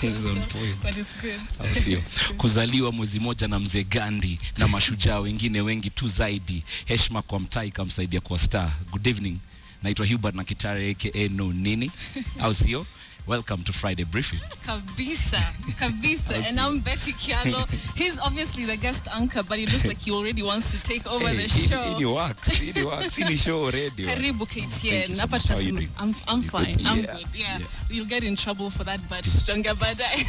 on point. But it's good. Sio. Kuzaliwa mwezi moja na mzee Gandhi na mashujaa wengine wengi tu zaidi. Heshima kwa mtai kamsaidia kwa star. Good evening. Naitwa Hubert na Kitare aka No Nini. Au sio? Welcome to Friday Briefing. Kabisa. And I'm Betty Kialo. He's obviously the guest anchor, but it looks like he already wants to take over the show. It works. In show already. Karibu KTN. I'm fine. I'm good. Yeah. You'll get in trouble for that, but stronger badai.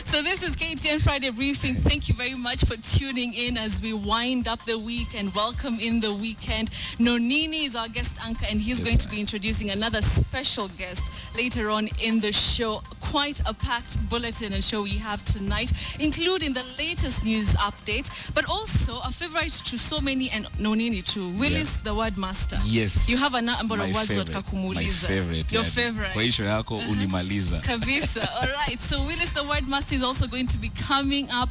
So this is KTN Friday Briefing. Thank you very much for tuning in as we wind up the week and welcome in the weekend. Nonini is our guest anchor, and he's going to be introducing another special guest later on in the show. Quite a packed bulletin and show we have tonight, including the latest news updates, but also a favorite to so many, and Nonini too, Willis the word master. Yes. You have a number of words that My favorite. Your favorite. Kwa hisho yako unimaliza. Kabisa. All right. So Willis the word master is also going to be coming up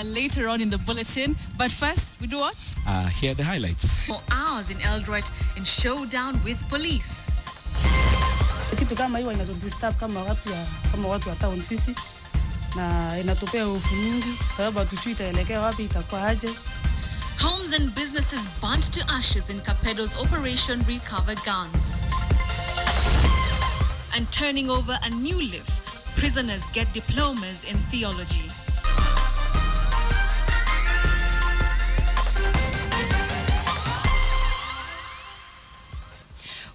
later on in the bulletin. But first, we do what? Here are the highlights. For hours in Eldoret in showdown with police. Kitu kama hiyo inatudisturb kama watu wa town sisi, na inatupea hofu nyingi sababu hatujui itaelekea wapi, itakuwa aje. Homes and businesses burnt to ashes in Kapedo's Operation Recover Guns. And turning over a new leaf, prisoners get diplomas in theology.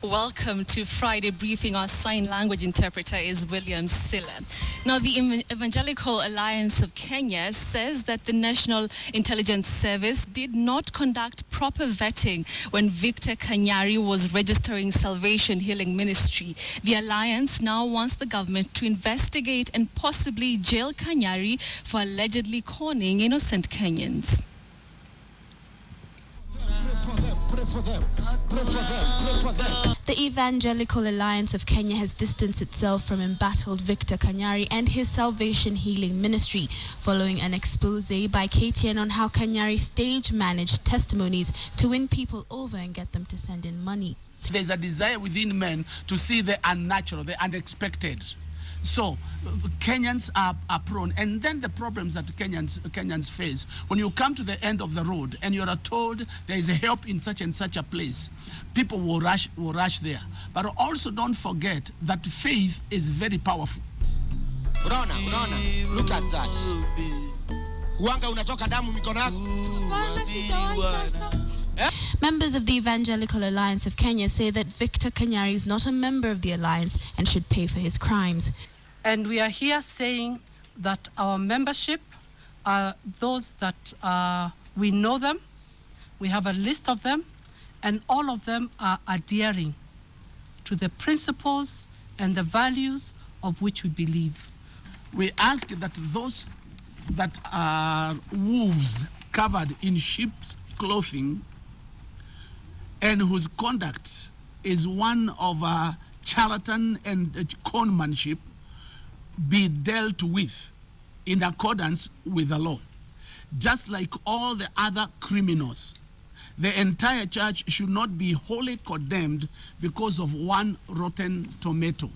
Welcome to Friday Briefing. Our sign language interpreter is William Silla. Now, the Evangelical Alliance of Kenya says that the National Intelligence Service did not conduct proper vetting when Victor Kanyari was registering Salvation Healing Ministry. The alliance now wants the government to investigate and possibly jail Kanyari for allegedly conning innocent Kenyans. Pray for them. The Evangelical Alliance of Kenya has distanced itself from embattled Victor Kanyari and his Salvation Healing Ministry following an expose by KTN on how Kanyari stage-managed testimonies to win people over and get them to send in money. There's a desire within men to see the unnatural, the unexpected. So Kenyans are prone, and then the problems that Kenyans face when you come to the end of the road and you are told there is a help in such and such a place, people will rush there. But also don't forget that faith is very powerful. Unaona, look at that. Huanga unatoka damu mikono yako. Members of the Evangelical Alliance of Kenya say that Victor Kanyari is not a member of the alliance and should pay for his crimes. And we are here saying that our membership are those that we know them, we have a list of them, and all of them are adhering to the principles and the values of which we believe. We ask that those that are wolves covered in sheep's clothing and whose conduct is one of charlatan and conmanship be dealt with in accordance with the law. Just like all the other criminals, the entire church should not be wholly condemned because of one rotten tomato.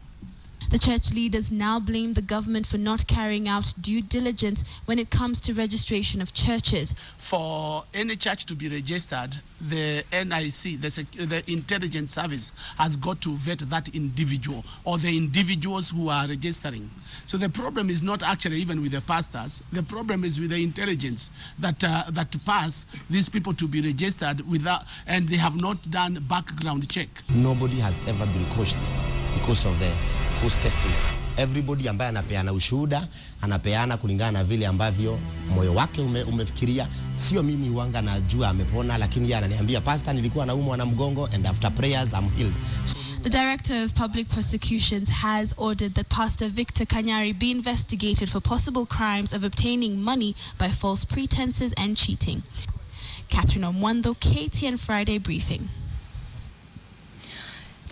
The church leaders now blame the government for not carrying out due diligence when it comes to registration of churches. For any church to be registered, the NIC, the intelligence service, has got to vet that individual or the individuals who are registering. So the problem is not actually even with the pastors. The problem is with the intelligence that pass these people to be registered without, and they have not done background check. Nobody has ever been coached because of the false testimony. Everybody ambaye anapeana ushuhuda, anapeana kulingana na vile ambavyo moyo wake umefikiria. Sio mimi huanga najua amepona, lakini yeye ananiambia pastor nilikuwa naumwa na mgongo and after prayers I'm healed. The Director of Public Prosecutions has ordered that Pastor Victor Kanyari be investigated for possible crimes of obtaining money by false pretenses and cheating. Catherine Omwando, KTN Friday Briefing.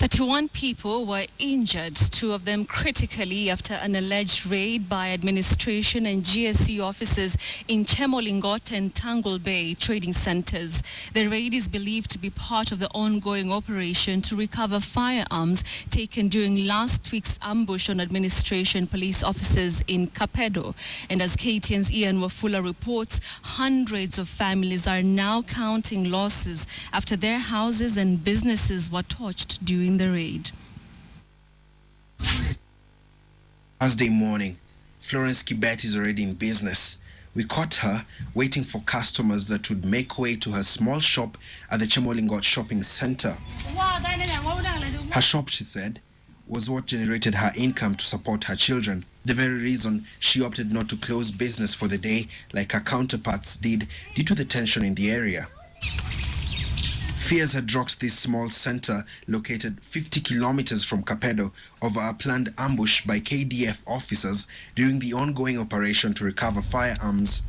31 people were injured, 2 of them critically, after an alleged raid by administration and GSC officers in Chemolingot and Tangle Bay trading centers. The raid is believed to be part of the ongoing operation to recover firearms taken during last week's ambush on administration police officers in Kapedo. And as KTN's Ian Wafula reports, hundreds of families are now counting losses after their houses and businesses were torched during the raid. Thursday morning, Florence Kibet is already in business. We caught her waiting for customers that would make way to her small shop at the Chemolingot shopping center. Her shop, she said, was what generated her income to support her children. The very reason she opted not to close business for the day like her counterparts did due to the tension in the area. Fears had rocked this small center located 50 kilometers from Kapedo over a planned ambush by KDF officers during the ongoing operation to recover firearms.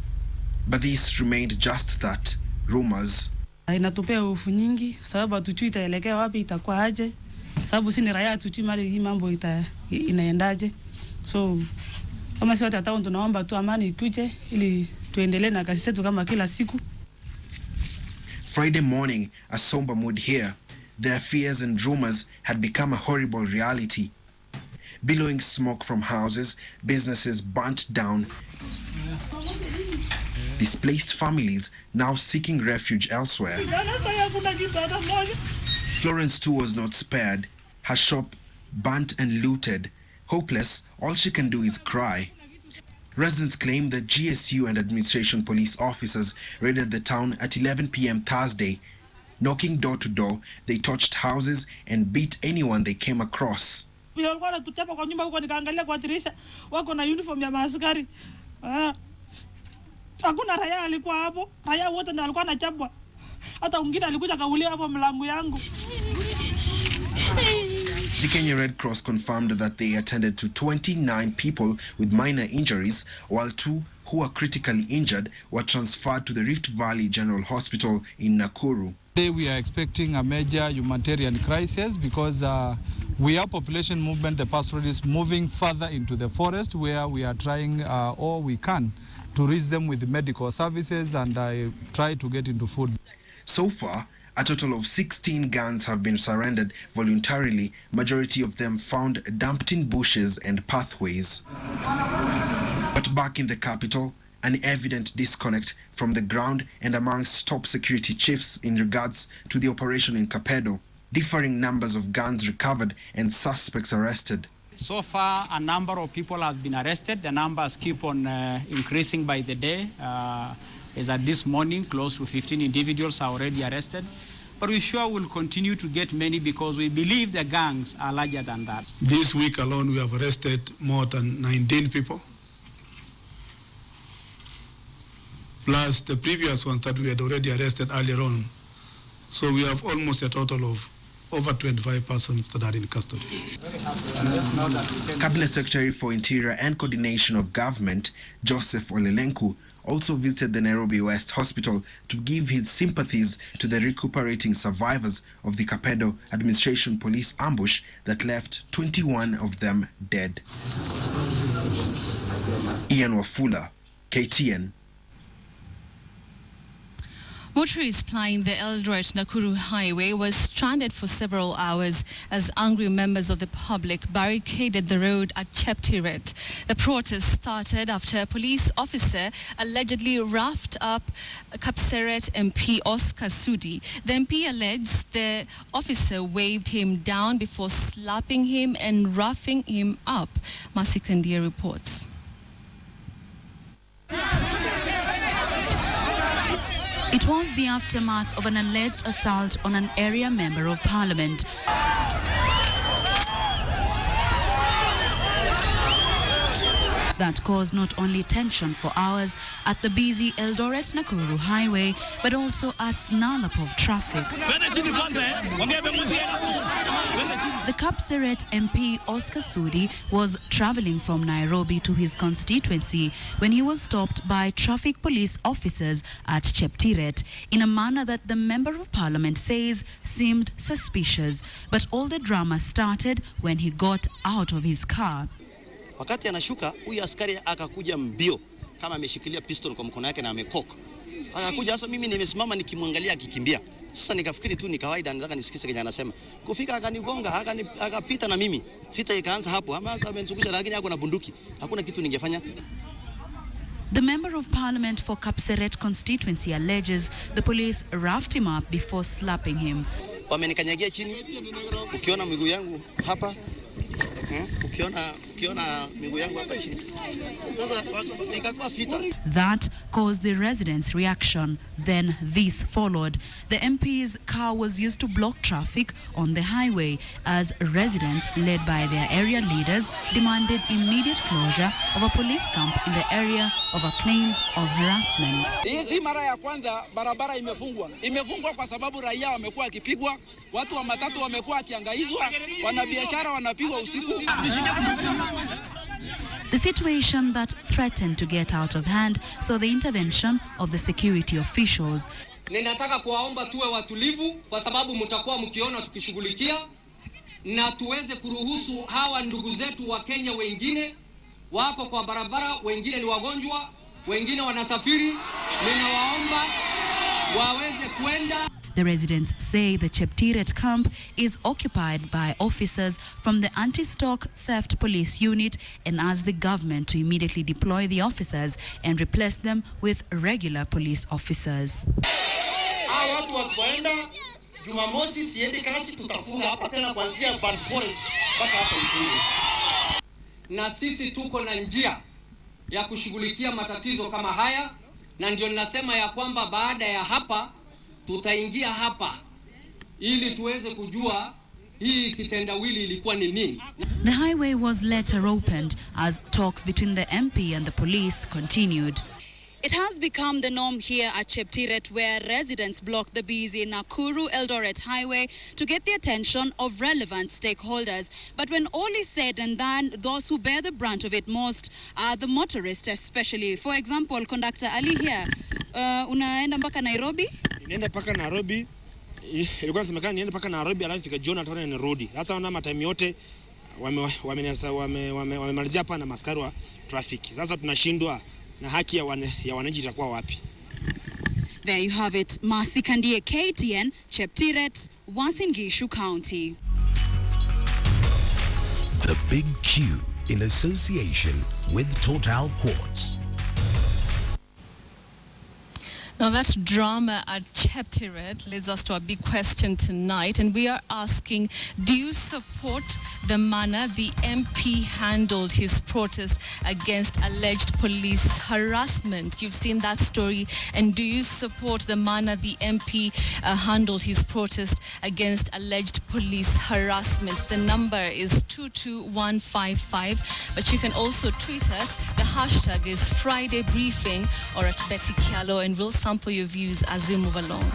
But this remained just that, rumors. Inatupea hofu nyingi sababu hatujui itaelekea wapi, itakuwa aje, sababu si ni raia, hatujui mali hii mambo inaendaje. So kama si watu wa town tunaomba tu amani ikuje ili tuendelee na kazi zetu kama kila siku. Friday morning, a somber mood here. Their fears and rumors had become a horrible reality. Billowing smoke from houses, businesses burnt down. Displaced families now seeking refuge elsewhere. Florence too was not spared. Her shop burnt and looted. Hopeless, all she can do is cry. Residents claim that GSU and administration police officers raided the town at 11 p.m. Thursday. Knocking door to door, they touched houses and beat anyone they came across. The Kenya Red Cross confirmed that they attended to 29 people with minor injuries, while 2 who were critically injured were transferred to the Rift Valley General Hospital in Nakuru. Today we are expecting a major humanitarian crisis because we are population movement, the pastoralists moving further into the forest where we are trying all we can to reach them with medical services and try to get into food. So far, a total of 16 guns have been surrendered voluntarily, majority of them found dumped in bushes and pathways. But back in the capital, an evident disconnect from the ground and amongst top security chiefs in regards to the operation in Kapedo. Differing numbers of guns recovered and suspects arrested. So far, a number of people have been arrested. The numbers keep on increasing by the day. Is that this morning close to 15 individuals are already arrested. But we sure will continue to get many because we believe the gangs are larger than that. This week alone, we have arrested more than 19 people, plus the previous ones that we had already arrested earlier on. So we have almost a total of over 25 persons that are in custody. Cabinet Secretary for Interior and Coordination of Government, Joseph Olelenku, also visited the Nairobi West Hospital to give his sympathies to the recuperating survivors of the Kapedo administration police ambush that left 21 of them dead. Ian Wafula, KTN. Motorists plying the Eldoret-Nakuru highway were stranded for several hours as angry members of the public barricaded the road at Cheptiret. The protest started after a police officer allegedly roughed up Kapseret MP Oscar Sudi. The MP alleged the officer waved him down before slapping him and roughing him up. Masi Kandia reports. It was the aftermath of an alleged assault on an area member of parliament. That caused not only tension for hours at the busy Eldoret-Nakuru highway, but also a snarl-up of traffic. The Kapseret MP Oscar Sudi was travelling from Nairobi to his constituency when he was stopped by traffic police officers at Cheptiret in a manner that the Member of Parliament says seemed suspicious. But all the drama started when he got out of his car. Wakati anashuka, huyu askari akakuja mbio kama ameshikilia pistol kwa mkono yake na amekoka. Akakuja, sasa mimi nimesimama nikimwangalia akikimbia. Sasa nikafikiri tu ni kawaida, nataka nisikize kenye anasema. Kufika akanigonga, akapita na mimi. Vita ikaanza hapo. Ama amenizungusha, lakini hako na bunduki. Hakuna kitu ningefanya. The Member of Parliament for Kapseret constituency alleges the police roughed him up before slapping him. Wamenikanyagia chini. Ukiona miguu yangu hapa, ukiona miguu yangu hapa chini. That caused the residents' reaction. Then this followed. The MP's car was used to block traffic on the highway as residents, led by their area leaders, demanded immediate closure of a police camp in the area over claims of harassment. Hii mara ya kwanza barabara imefungwa. Imefungwa kwa sababu raia wamekuwa wakipigwa, watu wa matatu wamekuwa wakihangaizwa, wanabiashara wanapigwa usiku. The situation that threatened to get out of hand saw the intervention of the security officials. Ninataka kuwaomba tuwe watulivu kwa sababu mtakuwa mkiona tukishughulikia na tuweze kuruhusu hawa ndugu zetu wa Kenya wengine wako kwa barabara, wengine ni wagonjwa, wengine wanasafiri. Ninawaomba waweze kwenda. The residents say the Cheptiret camp is occupied by officers from the Anti-Stock Theft Police Unit and ask the government to immediately deploy the officers and replace them with regular police officers. Watu wakienda Jumamosi siendi kasi, tutafunga hapa tena kuanzia Bad Forest mpaka hapa Ikulu. Na sisi tuko na njia ya kushughulikia matatizo kama haya, na ndio ninasema ya kwamba baada ya hapa tutaingia hapa ili tuweze kujua hii kitendawili ilikuwa ni nini. The highway was later opened as talks between the MP and the police continued. It has become the norm here at Cheptiret, where residents block the busy Nakuru-Eldoret highway to get the attention of relevant stakeholders. But when all is said and done, those who bear the brunt of it most are the motorists especially. For example, Conductor Ali here, unaenda mpaka Nairobi? Nienda mpaka Nairobi. Ilikuwa inasemekana niende mpaka Nairobi alafu fika Jonathan na nirudi. Sasa wana matime yote wamemalizia hapa na maskari wa traffic. Sasa tunashindwa na haki ya wananchi itakuwa wapi? There you have it. Masi Kandie, KTN, Cheptiret, Uasin Gishu County. The Big Q in association with Total Quartz. Now that drama at Cheptiret leads us to a big question tonight, and we are asking, do you support the manner the MP handled his protest against alleged police harassment? You've seen that story, and do you support the manner the MP handled his protest against alleged police harassment? The number is 22155, but you can also tweet us. The hashtag is Friday Briefing or at Betty Kialo, and we'll sample your views as we move along.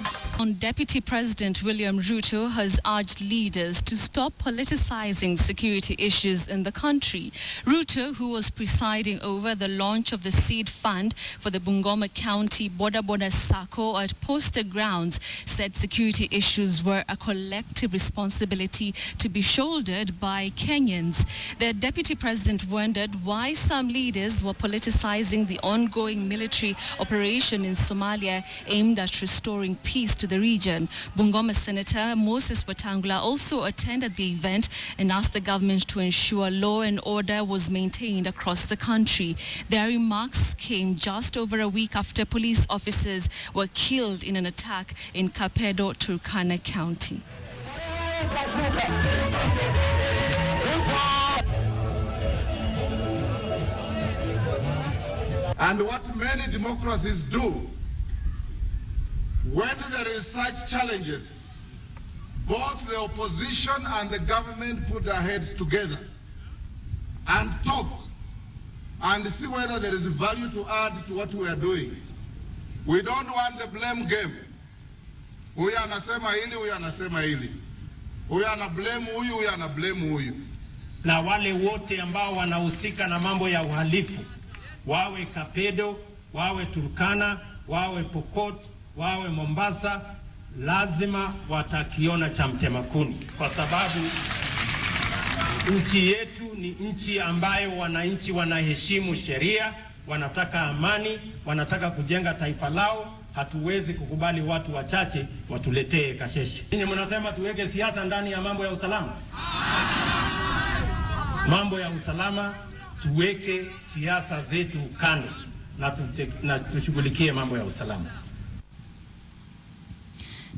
Deputy President William Ruto has urged leaders to stop politicizing security issues in the country. Ruto, who was presiding over the launch of the seed fund for the Bungoma County Boda Boda Sacco at posted grounds, said security issues were a collective responsibility to be shouldered by Kenyans. The Deputy President wondered why some leaders were politicizing the ongoing military operation in Somalia aimed at restoring peace to the region. Bungoma Senator Moses Wetangula also attended the event and asked the government to ensure law and order was maintained across the country. Their remarks came just over a week after police officers were killed in an attack in Kapedo, Turkana County. And what many democracies do, when there is such challenges, both the opposition and the government put their heads together and talk and see whether there is value to add to what we are doing. We don't want the blame game. Huyu anasema hili, huyu anasema hili. Huyu ana blame huyu, huyu ana blame huyu. Na wale wote ambao wanahusika na mambo ya uhalifu, wawe Kapedo, wawe Turkana, wawe Pokot, wawe Mombasa, lazima watakiona cha mtema kuni, kwa sababu nchi yetu ni nchi ambayo wananchi wanaheshimu sheria, wanataka amani, wanataka kujenga taifa lao. Hatuwezi kukubali watu wachache watuletee kasheshe. Ninyi mnasema tuweke siasa ndani ya mambo ya usalama. Mambo ya usalama tuweke siasa zetu kando na tushughulikie mambo ya usalama.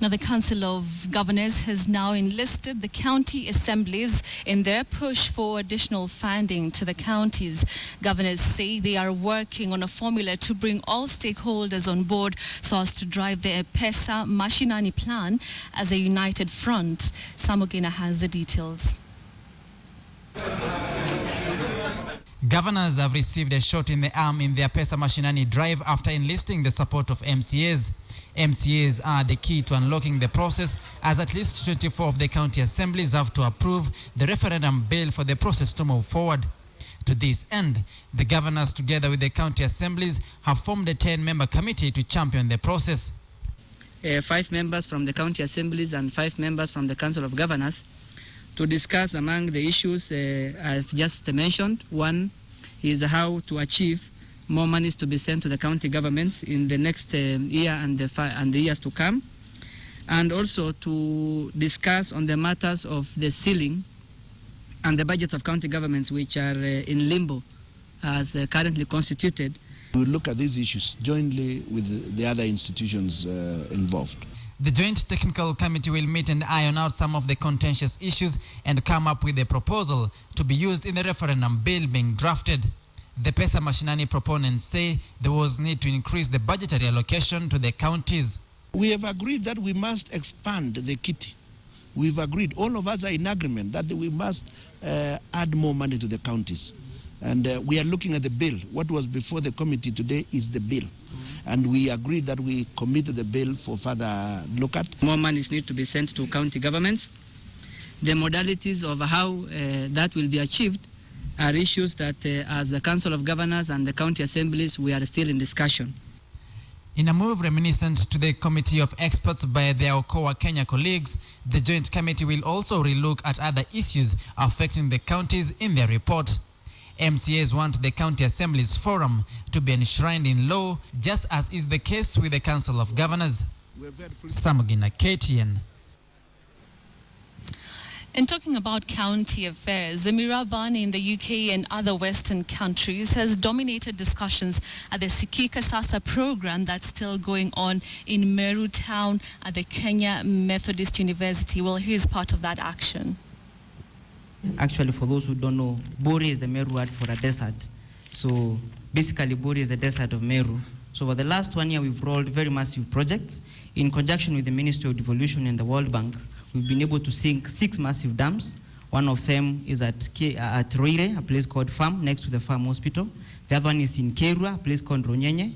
Now, the Council of Governors has now enlisted the county assemblies in their push for additional funding to the counties. Governors say they are working on a formula to bring all stakeholders on board so as to drive the Pesa Mashinani plan as a united front. Samogena has the details. Governors have received a shot in the arm in their Pesa Mashinani drive after enlisting the support of MCAs. MCAs are the key to unlocking the process, as at least 24 of the county assemblies have to approve the referendum bill for the process to move forward. To this end, the governors, together with the county assemblies, have formed a 10-member committee to champion the process. 5 members from the county assemblies and 5 members from the Council of Governors to discuss among the issues I've just mentioned. One is how to achieve more monies to be sent to the county governments in the next year and the years to come, and also to discuss on the matters of the ceiling and the budgets of county governments, which are in limbo as currently constituted. We will look at these issues jointly with the other institutions involved. The Joint Technical Committee will meet and iron out some of the contentious issues and come up with a proposal to be used in the referendum bill being drafted. The Pesa Mashinani proponents say there was need to increase the budgetary allocation to the counties. We have agreed that we must expand the kitty. We've agreed, all of us are in agreement that we must add more money to the counties. And we are looking at the bill. What was before the committee today is the bill. And we agreed that we committed the bill for further look at. More monies need to be sent to county governments. The modalities of how that will be achieved are issues that as the Council of Governors and the county assemblies, we are still in discussion. In a move reminiscent to the committee of experts by their Okoa Kenya colleagues, the Joint Committee will also relook at other issues affecting the counties in their report. MCAs want the county assemblies forum to be enshrined in law, just as is the case with the Council of Governors. Samogina, KTN. And talking about county affairs, the Mirabani in the UK and other Western countries has dominated discussions at the Sikika Sasa program that's still going on in Meru town at the Kenya Methodist University. Well, here's part of that action. Actually, for those who don't know, Bori is the Meru word for a desert. So basically, Bori is the desert of Meru. So for the last 1 year, we've rolled very massive projects in conjunction with the Ministry of Devolution and the World Bank. We've been able to sink 6 massive dams. One of them is at Roire, a place called Farm, next to the Farm Hospital. The other one is in Kerua, a place called Ronyenye.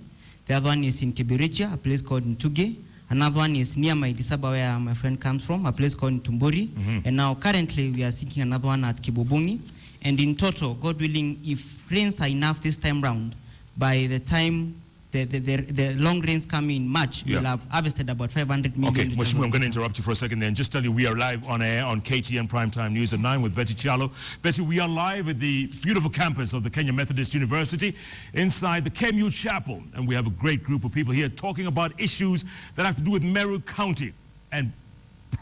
The other one is in Kibiricha, a place called Ntuge. Another one is near my Disaba, where my friend comes from, a place called Tumbori. And now currently we are seeking another one at Kibobungi. And in total, God willing, if rains are enough this time round, by the time the long rains come in March, we'll have harvested about 500 million. Okay, Mweshmu, I'm going to interrupt you for a second there and just tell you we are live on air on KTN Primetime News at 9 with Betty Chialo. Betty, we are live at the beautiful campus of the Kenya Methodist University inside the KMU Chapel. And we have a great group of people here talking about issues that have to do with Meru County. And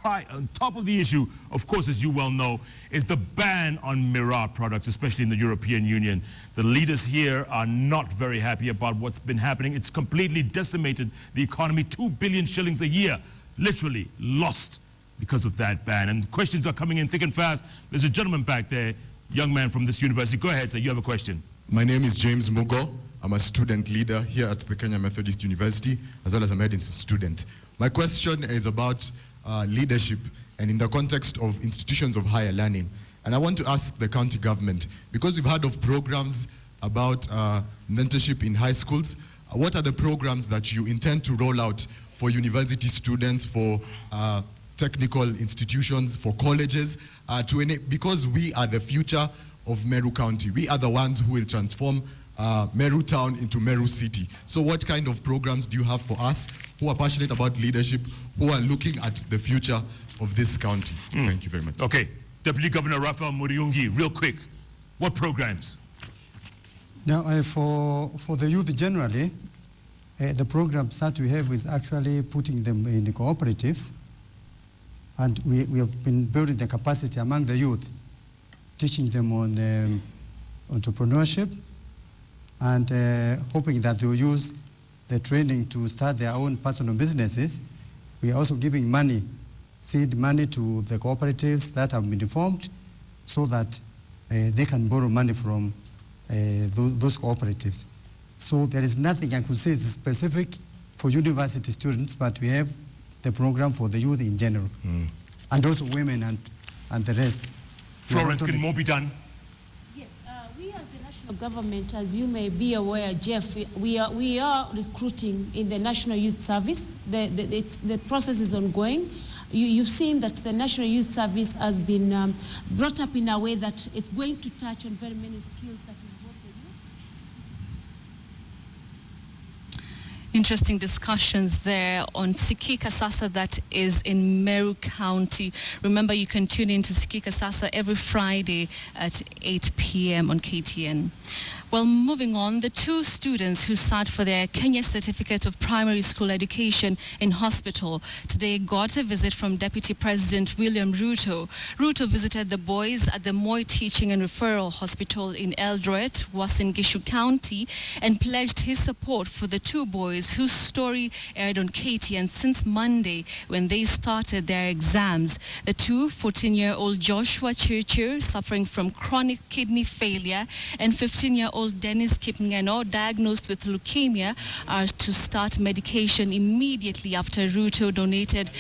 on top of the issue, of course, as you well know, is the ban on Mirar products, especially in the European Union. The leaders here are not very happy about what's been happening. It's completely decimated the economy. 2 billion shillings a year, literally lost because of that ban. And questions are coming in thick and fast. There's a gentleman back there, young man from this university. Go ahead, sir, you have a question. My name is James Mugo. I'm a student leader here at the Kenya Methodist University, as well as a medicine student. My question is about leadership and in the context of institutions of higher learning. And I want to ask the county government, because we've heard of programs about mentorship in high schools. What are the programs that you intend to roll out for university students, for technical institutions, for colleges, because we are the future of Meru County. We are the ones who will transform Meru Town into Meru City. So what kind of programs do you have for us who are passionate about leadership, who are looking at the future of this county? Thank you very much. Okay, Deputy Governor Raphael Muriungi, real quick, what programs? Now, for the youth generally, the programs that we have is actually putting them in the cooperatives, and we have been building the capacity among the youth, teaching them on entrepreneurship, and hoping that they will use the training to start their own personal businesses. We are also giving money, seed money to the cooperatives that have been formed so that they can borrow money from those cooperatives. So there is nothing I could say is specific for university students, but we have the program for the youth in general, and also women and the rest. Florence, can more be done? Yes, we as the national government, as you may be aware, Jeff, we are recruiting in the National Youth Service. The process is ongoing. You've seen that the National Youth Service has been brought up in a way that it's going to touch on very many skills that involve the youth. Interesting discussions there on Sikika Sasa, that is in Meru County. Remember, you can tune in to Sikika Sasa every Friday at 8 p.m. on KTN. Well, moving on, the two students who sat for their Kenya Certificate of Primary School Education in hospital today got a visit from Deputy President William Ruto. Ruto visited the boys at the Moi Teaching and Referral Hospital in Eldoret, Uasin Gishu County, and pledged his support for the two boys whose story aired on KTN since Monday when they started their exams. The two, 14-year-old Joshua Chirchir, suffering from chronic kidney failure, and 15-year-old Dennis Kipngeno, diagnosed with leukemia, are to start medication immediately after Ruto donated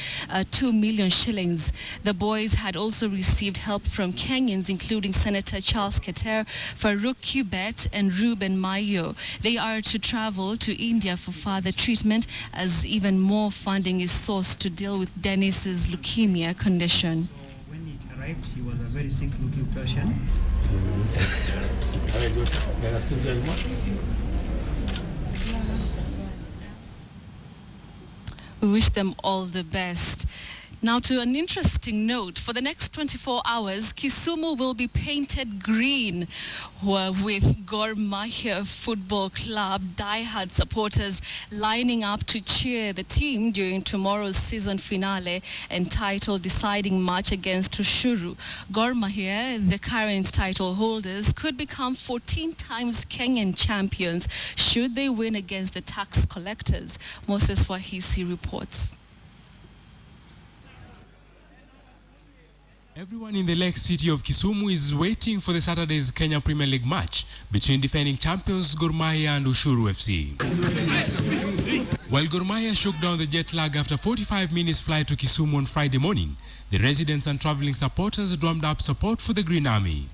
2 million shillings. The boys had also received help from Kenyans, including Senator Charles Keter, Farouk Kibet, and Ruben Mayo. They are to travel to India for further treatment, as even more funding is sourced to deal with Dennis's leukemia condition. So when he arrived, he was a very sick-looking patient. We wish them all the best. Now to an interesting note, for the next 24 hours, Kisumu will be painted green with Gor Mahia Football Club diehard supporters lining up to cheer the team during tomorrow's season finale and title deciding match against Ushuru. Gor Mahia, the current title holders, could become 14 times Kenyan champions should they win against the tax collectors. Moses Wahisi reports. Everyone in the Lake City of Kisumu is waiting for the Saturday's Kenya Premier League match between defending champions Gor Mahia and Ushuru FC. While Gor Mahia shook down the jet lag after 45 minutes flight to Kisumu on Friday morning, the residents and traveling supporters drummed up support for the Green Army.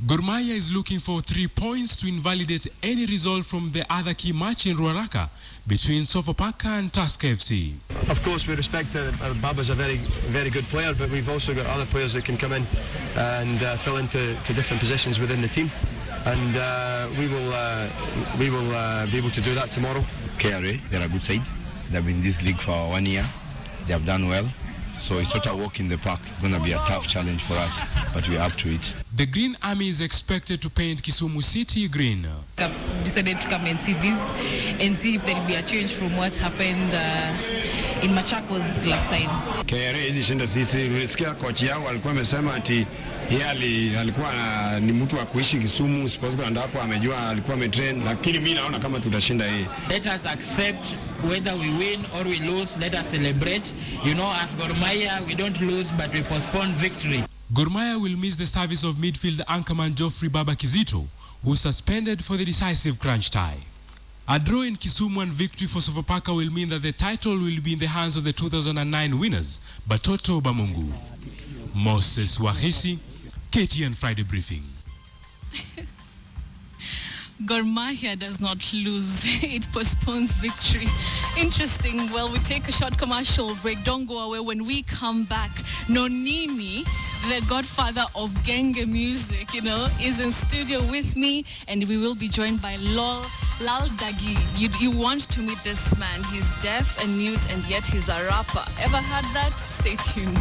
Gor Mahia is looking for 3 points to invalidate any result from the other key match in Ruaraka between Sofapaka and Tusker FC. Of course, we respect Baba's a very good player, but we've also got other players that can come in and fill into different positions within the team, and we will be able to do that tomorrow. KRA, they're a good side. They've been in this league for 1 year. They have done well. So it's not a walk in the park. It's going to be a tough challenge for us, but we're up to it. The Green Army is expected to paint Kisumu City green. I've decided to come and see this and see if there will be a change from what happened in Machakos last time. KRA hizi shinda sisi, nilisikia kocha yao alikuwa amesema ati yeye alikuwa ni mtu wa kuishi Kisumu, supposedly ndio hapo amejua alikuwa ametrain, lakini mimi naona kama tutashinda hii. Let us accept whether we win or we lose, let us celebrate. You know, as Gor Mahia, we don't lose but we postpone victory. Gor Mahia will miss the service of midfield anchorman Geoffrey Baba Kizito, who suspended for the decisive crunch tie. A draw in Kisumu and victory for Sofapaka will mean that the title will be in the hands of the 2009 winners, Batoto Bamungu. Moses Wahisi, KTN Friday Briefing. Gor Mahia does not lose. It postpones victory. Interesting. Well, we take a short commercial break. Don't go away. When we come back, Nonini, the godfather of Genge music, is in studio with me, and we will be joined by Lal Dagi. You want to meet this man. He's deaf and mute, and yet he's a rapper. Ever heard that? Stay tuned.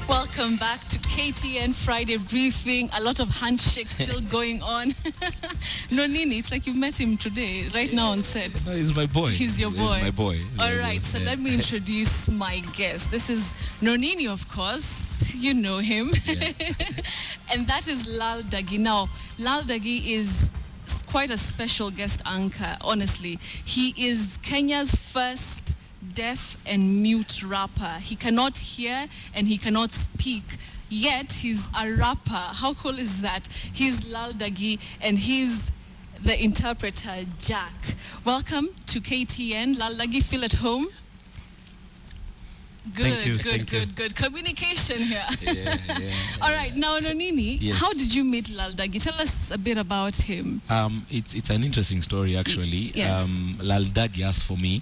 Welcome back to KTN Friday Briefing. A lot of handshakes still going on. Nonini, it's like you've met him today, right now on set. No, he's my boy. He's your boy. He's my boy. All right, so let me introduce my guest. This is Nonini, of course. You know him. Yeah. And that is Lal Dagi. Now, Lal Dagi is quite a special guest anchor, honestly. He is Kenya's first deaf and mute rapper. He cannot hear and he cannot speak, yet he's a rapper. How cool is that? He's Lal Dagi and he's the interpreter Jack. Welcome to KTN. Lal Dagi, feel at home? Good. Communication here. Yeah. All right, now Nonini, yes. How did you meet Lal Dagi? Tell us a bit about him. It's an interesting story, actually. Yes. Lal Dagi asked for me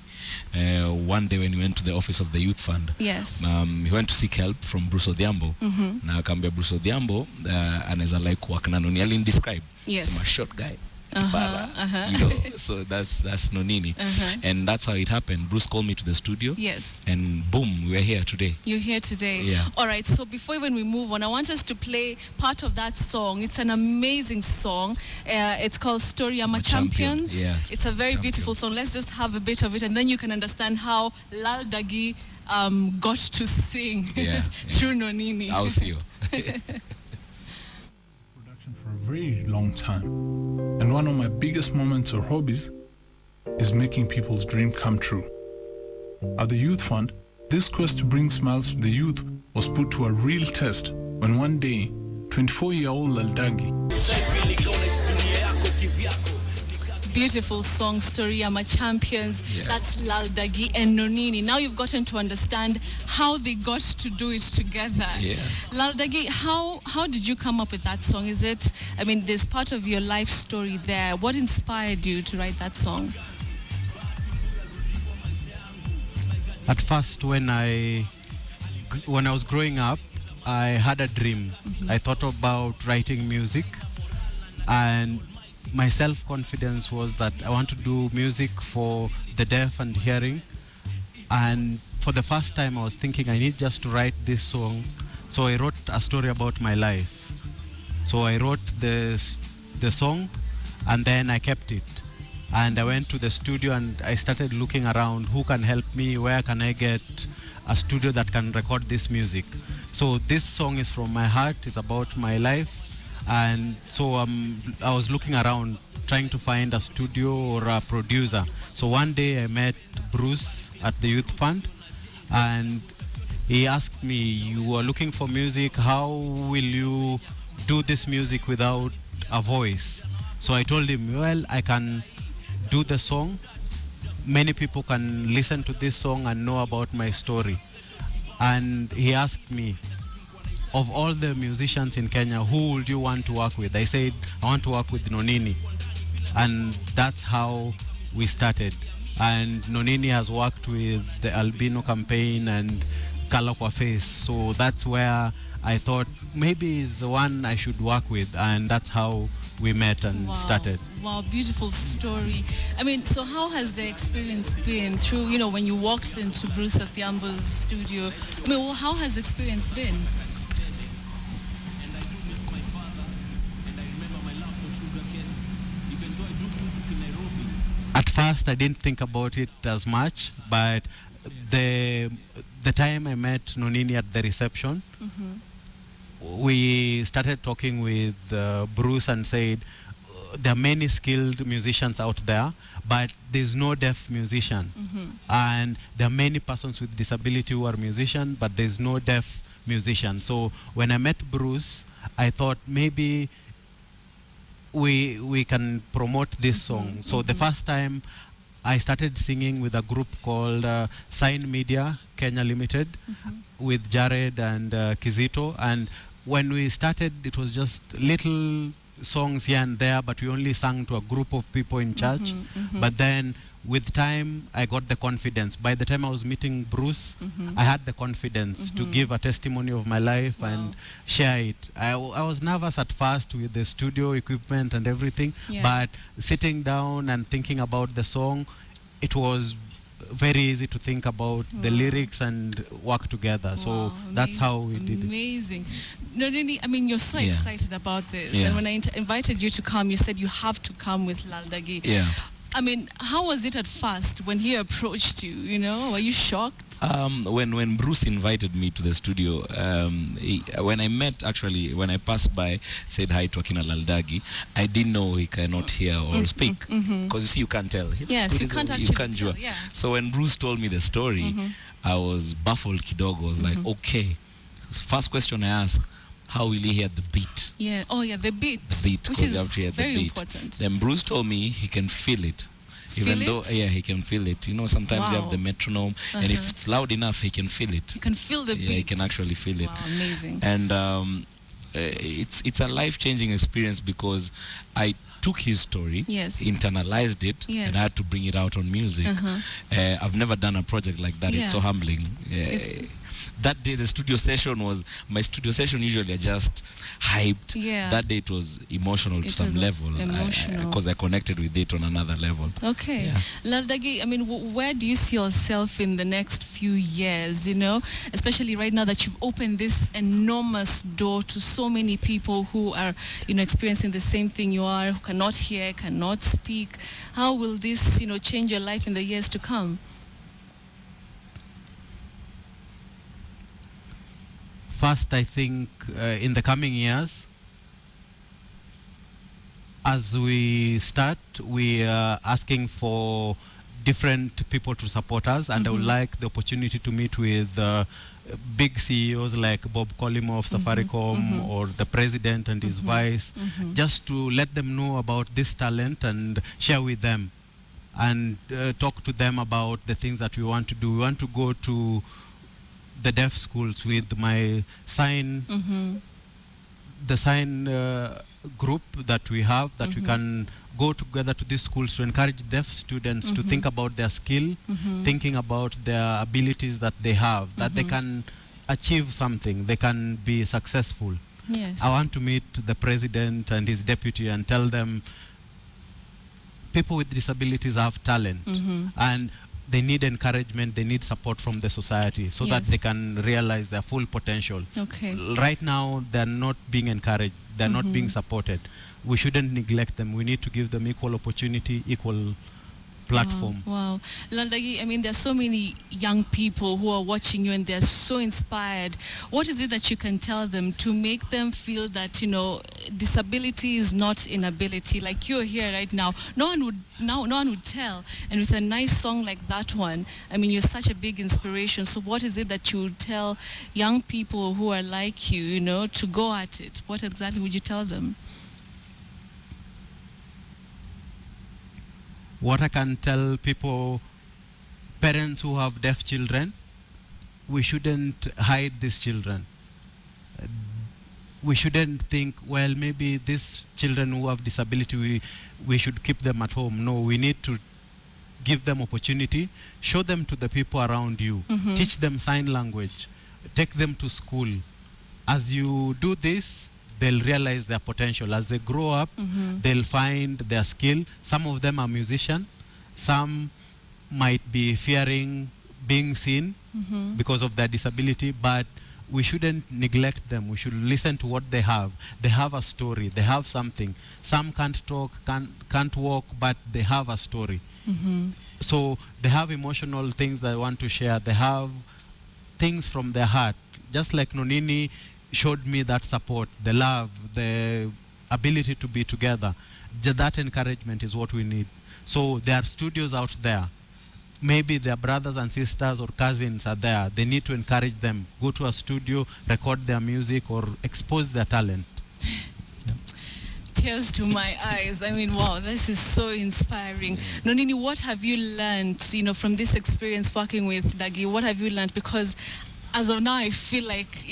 one day when he went to the office of the Youth Fund. Yes. He went to seek help from Bruce Odhiambo. Na akambia Bruce Odhiambo anaweza like kuwork na Nonini. Alin describe. Yes. He's a short guy. So that's Nonini. And that's how it happened. Bruce called me to the studio. Yes. And boom, we're here today. You're here today. Yeah. All right, so before when we move on, I want us to play part of that song. It's an amazing song. It's called Story I'm a Champions. Yeah, it's a very beautiful song. Let's just have a bit of it, and then you can understand how Lal Dagi got to sing through Nonini. I'll see you. For a very long time, and one of my biggest moments or hobbies is making people's dream come true. At the Youth Fund, this quest to bring smiles to the youth was put to a real test when one day 24-year-old Lal Dagi beautiful song, Story I'm a Champions. Yeah. That's Lal Dagi and Nonini. Now you've gotten to understand how they got to do it together. Yeah. Lal Dagi, how did you come up with that song? There's part of your life story there. What inspired you to write that song? At first, when I was growing up, I had a dream. I thought about writing music, and my self-confidence was that I want to do music for the deaf and hearing. And for the first time, I was thinking I need just to write this song. So I wrote a story about my life. So I wrote the song, and then I kept it. And I went to the studio and I started looking around, who can help me, where can I get a studio that can record this music. So this song is from my heart, it's about my life. And so I was looking around trying to find a studio or a producer. So one day I met Bruce at the Youth Fund, and he asked me, you are looking for music, how will you do this music without a voice? So I told him, well, I can do the song. Many people can listen to this song and know about my story. And he asked me, of all the musicians in Kenya, who would you want to work with? I said, I want to work with Nonini. And that's how we started. And Nonini has worked with the Albino campaign and Color Kwa Face. So that's where I thought maybe is the one I should work with. And that's how we met and started. Wow, beautiful story. So how has the experience been through, when you walked into Bruce Odhiambo's studio? How has the experience been? At first, I didn't think about it as much, but the time I met Nonini at the reception, we started talking with Bruce and said, there are many skilled musicians out there, but there's no deaf musician. And there are many persons with disability who are musicians, but there's no deaf musician. So when I met Bruce, I thought maybe we can promote this song. So the first time I started singing with a group called Sign Media Kenya Limited with Jared and Kizito. And when we started, it was just little songs here and there, but we only sang to a group of people in church. But then with time, I got the confidence. By the time I was meeting Bruce, I had the confidence to give a testimony of my life and share it. I was nervous at first with the studio equipment and everything, but sitting down and thinking about the song, it was very easy to think about the lyrics and work together. So that's how we did it. Amazing. No, really, I mean, you're so excited about this. And when I invited you to come, you said you have to come with Laldagi. Yeah. I mean, how was it at first when he approached you? You know, were you shocked? When Bruce invited me to the studio, when I passed by, said hi to Akina Laldagi, I didn't know he cannot hear or speak, because you see, you can't tell. Yes, you can't actually tell. Yeah. So when Bruce told me the story, I was baffled kidogo. I was like, okay. First question I asked, how will he hear the beat? Yeah. Oh, yeah, the beat. The beat, which is very important. Then Bruce told me he can feel it. Even though, he can feel it. You know, sometimes you have the metronome, and if it's loud enough, he can feel it. He can feel the beat. Yeah, he can actually feel it. Wow, amazing. And it's a life-changing experience, because I took his story, internalized it, and I had to bring it out on music. I've never done a project like that. It's so humbling. That day, my studio session usually are just hyped. That day it was emotional to some level, because I connected with it on another level. Okay. Laldagi, I mean, where do you see yourself in the next few years, you know, especially right now that you've opened this enormous door to so many people who are, you know, experiencing the same thing you are, who cannot hear, cannot speak. How will this, you know, change your life in the years to come? First, I think in the coming years, as we start, we are asking for different people to support us, and I would like the opportunity to meet with big CEOs like Bob Collymore of Safaricom or the president and his vice, just to let them know about this talent and share with them and talk to them about the things that we want to do. We want to go to the deaf schools with my sign, the sign group that we have, that we can go together to these schools to encourage deaf students to think about their skill, thinking about their abilities that they have, that they can achieve something, they can be successful. Yes. I want to meet the president and his deputy and tell them people with disabilities have talent, and they need encouragement, they need support from the society so that they can realize their full potential. Okay. Right now, they're not being encouraged, they're not being supported. We shouldn't neglect them. We need to give them equal opportunity, equal platform. Wow. Laldagi, I mean, there's so many young people who are watching you and they're so inspired. What is it that you can tell them to make them feel that, you know, disability is not inability? Like you're here right now. No one would tell. And with a nice song like that one, I mean, you're such a big inspiration. So what is it that you would tell young people who are like you, you know, to go at it? What exactly would you tell them? What I can tell people, parents who have deaf children, we shouldn't hide these children. We shouldn't think, well, maybe these children who have disability, we should keep them at home. No, we need to give them opportunity, show them to the people around you, teach them sign language, take them to school. As you do this, they'll realize their potential. As they grow up, they'll find their skill. Some of them are musicians. Some might be fearing being seen because of their disability, but we shouldn't neglect them. We should listen to what they have. They have a story. They have something. Some can't talk, can't walk, but they have a story. So they have emotional things they want to share. They have things from their heart. Just like Nonini showed me that support, the love, the ability to be together. That encouragement is what we need. So there are studios out there. Maybe their brothers and sisters or cousins are there. They need to encourage them. Go to a studio, record their music, or expose their talent. tears to my eyes. I mean, wow, this is so inspiring. Nonini, what have you learned, from this experience working with Dagi? What have you learned? Because as of now, I feel like,